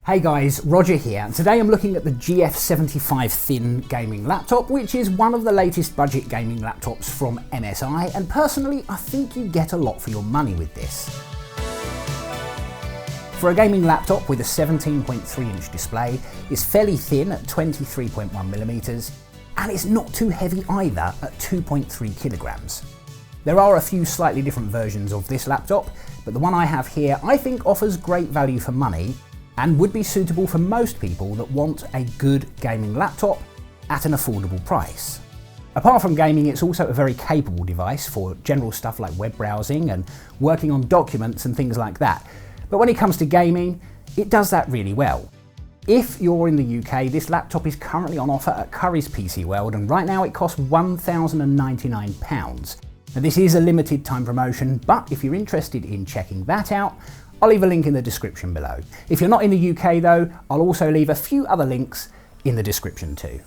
Hey guys, Roger here, and today I'm looking at the GF75 Thin gaming laptop, which is one of the latest budget gaming laptops from MSI, and personally I think you get a lot for your money with this. For a gaming laptop with a 17.3-inch display, it's fairly thin at 23.1mm, and it's not too heavy either at 2.3 kilograms. There are a few slightly different versions of this laptop, but the one I have here I think offers great value for money and would be suitable for most people that want a good gaming laptop at an affordable price. Apart from gaming, it's also a very capable device for general stuff like web browsing and working on documents and things like that. But when it comes to gaming, it does that really well. If you're in the UK, this laptop is currently on offer at Currys PC World, and right now it costs £1,099. Now this is a limited time promotion, but if you're interested in checking that out, I'll leave a link in the description below. If you're not in the UK though, I'll also leave a few other links in the description too.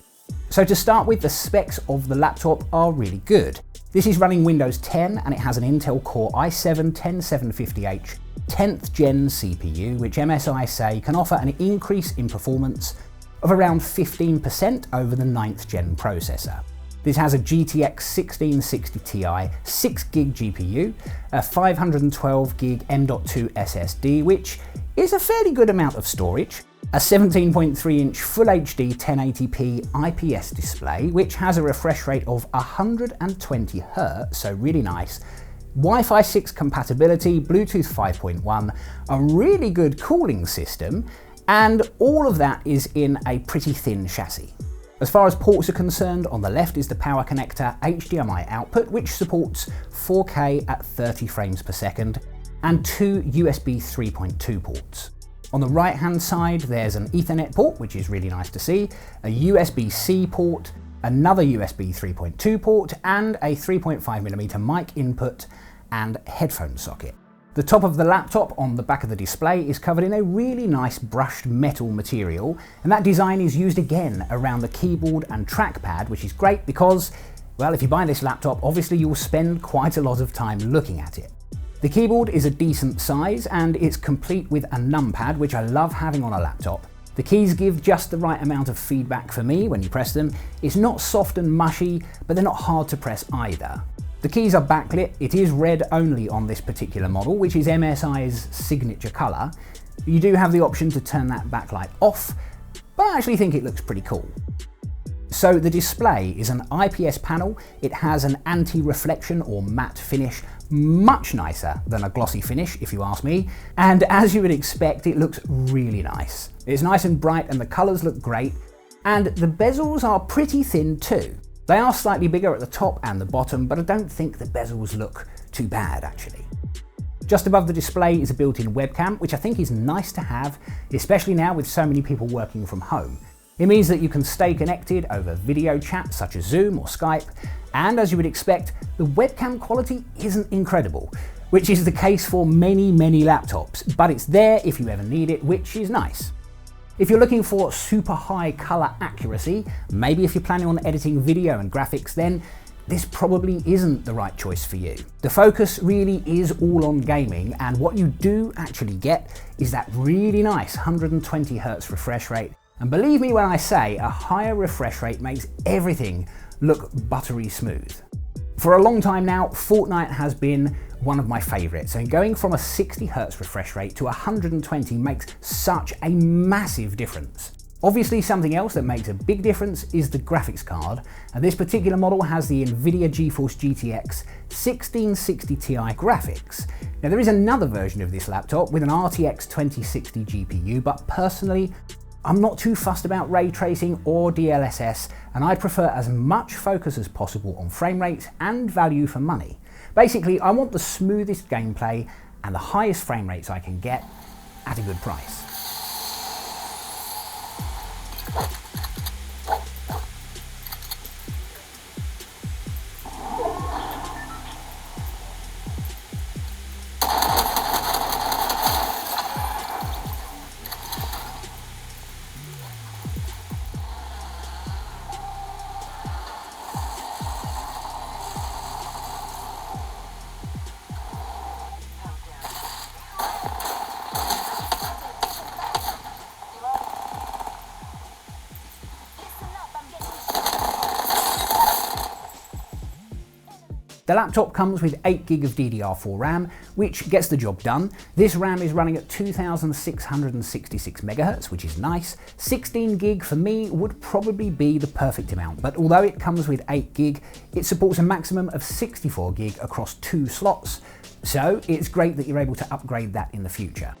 So to start with, the specs of the laptop are really good. This is running Windows 10 and it has an Intel Core i7-10750H 10th gen CPU, which MSI say can offer an increase in performance of around 15% over the 9th gen processor. This has a GTX 1660 Ti 6GB GPU, a 512GB M.2 SSD, which is a fairly good amount of storage, a 17.3-inch Full HD 1080p IPS display, which has a refresh rate of 120Hz, so really nice, Wi-Fi 6 compatibility, Bluetooth 5.1, a really good cooling system, and all of that is in a pretty thin chassis. As far as ports are concerned, on the left is the power connector HDMI output, which supports 4K at 30 frames per second, and two USB 3.2 ports. On the right hand side there's an Ethernet port, which is really nice to see, a USB-C port, another USB 3.2 port, and a 3.5mm mic input and headphone socket. The top of the laptop on the back of the display is covered in a really nice brushed metal material, and that design is used again around the keyboard and trackpad, which is great because, well, if you buy this laptop, obviously you'll spend quite a lot of time looking at it. The keyboard is a decent size and it's complete with a numpad, which I love having on a laptop. The keys give just the right amount of feedback for me when you press them. It's not soft and mushy, but they're not hard to press either. The keys are backlit. It is red only on this particular model, which is MSI's signature colour. You do have the option to turn that backlight off, but I actually think it looks pretty cool. So the display is an IPS panel. It has an anti-reflection or matte finish, much nicer than a glossy finish if you ask me, and as you would expect, it looks really nice. It's nice and bright and the colours look great, and the bezels are pretty thin too. They are slightly bigger at the top and the bottom, but I don't think the bezels look too bad actually. Just above the display is a built-in webcam, which I think is nice to have, especially now with so many people working from home. It means that you can stay connected over video chat such as Zoom or Skype, and as you would expect, the webcam quality isn't incredible, which is the case for many laptops, but it's there if you ever need it, which is nice. If you're looking for super high colour accuracy, maybe if you're planning on editing video and graphics, then this probably isn't the right choice for you. The focus really is all on gaming, and what you do actually get is that really nice 120Hz refresh rate. And believe me when I say a higher refresh rate makes everything look buttery smooth. For a long time now, Fortnite has been one of my favourites, and going from a 60Hz refresh rate to 120 makes such a massive difference. Obviously, something else that makes a big difference is the graphics card, and this particular model has the NVIDIA GeForce GTX 1660 Ti graphics. Now there is another version of this laptop with an RTX 2060 GPU, but personally I'm not too fussed about ray tracing or DLSS, and I prefer as much focus as possible on frame rates and value for money. Basically, I want the smoothest gameplay and the highest frame rates I can get at a good price. The laptop comes with 8GB of DDR4 RAM, which gets the job done. This RAM is running at 2666 MHz, which is nice. 16GB for me would probably be the perfect amount, but although it comes with 8GB, it supports a maximum of 64GB across 2 slots, so it's great that you're able to upgrade that in the future.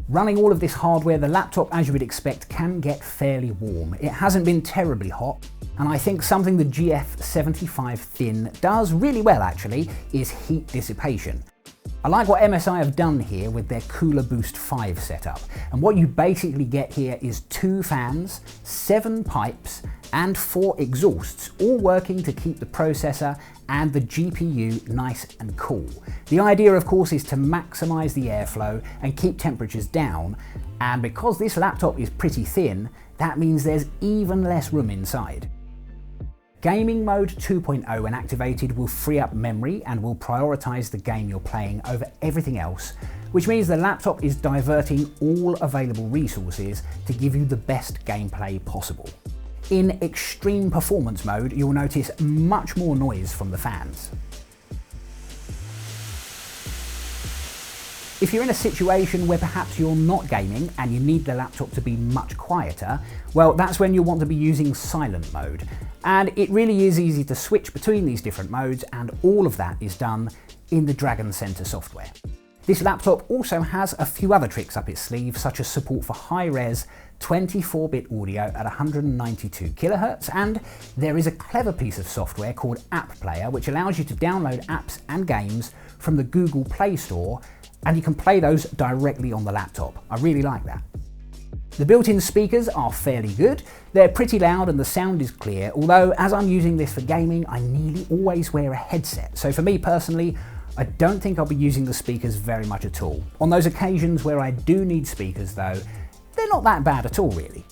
Running all of this hardware, the laptop, as you would expect, can get fairly warm. It hasn't been terribly hot, and I think something the GF75 Thin does really well actually is heat dissipation. I like what MSI have done here with their Cooler Boost 5 setup, and what you basically get here is 2 fans, 7 pipes and 4 exhausts, all working to keep the processor and the GPU nice and cool. The idea of course is to maximise the airflow and keep temperatures down, and because this laptop is pretty thin, that means there's even less room inside. Gaming mode 2.0 when activated will free up memory and will prioritise the game you're playing over everything else, which means the laptop is diverting all available resources to give you the best gameplay possible. In extreme performance mode, you'll notice much more noise from the fans. If you're in a situation where perhaps you're not gaming and you need the laptop to be much quieter, well, that's when you'll want to be using silent mode. And it really is easy to switch between these different modes, and all of that is done in the Dragon Center software. This laptop also has a few other tricks up its sleeve, such as support for high-res 24-bit audio at 192 kHz, and there is a clever piece of software called App Player which allows you to download apps and games from the Google Play Store, and you can play those directly on the laptop. I really like that. The built-in speakers are fairly good. They're pretty loud and the sound is clear, although as I'm using this for gaming, I nearly always wear a headset. So for me personally, I don't think I'll be using the speakers very much at all. On those occasions where I do need speakers though, they're not that bad at all really.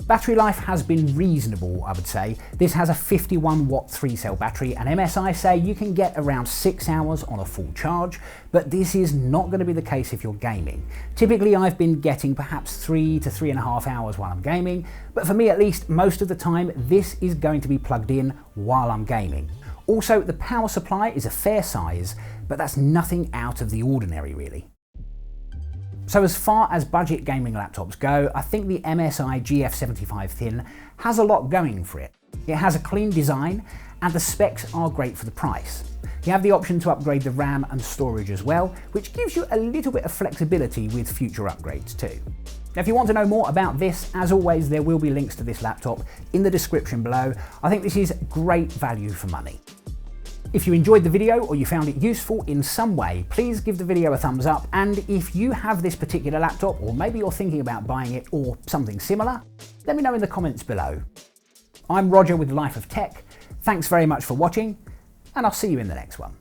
Battery life has been reasonable, I would say. This has a 51-watt 3-cell battery, and MSI say you can get around 6 hours on a full charge, but this is not going to be the case if you're gaming. Typically I've been getting perhaps 3 to 3.5 hours while I'm gaming, but for me at least, most of the time this is going to be plugged in while I'm gaming. Also, the power supply is a fair size, but that's nothing out of the ordinary really. So as far as budget gaming laptops go, I think the MSI GF75 Thin has a lot going for it. It has a clean design and the specs are great for the price. You have the option to upgrade the RAM and storage as well, which gives you a little bit of flexibility with future upgrades too. Now, if you want to know more about this, as always, there will be links to this laptop in the description below. I think this is great value for money. If you enjoyed the video or you found it useful in some way, please give the video a thumbs up, and if you have this particular laptop, or maybe you're thinking about buying it or something similar, let me know in the comments below. I'm Roger with Life of Tech. Thanks very much for watching, and I'll see you in the next one.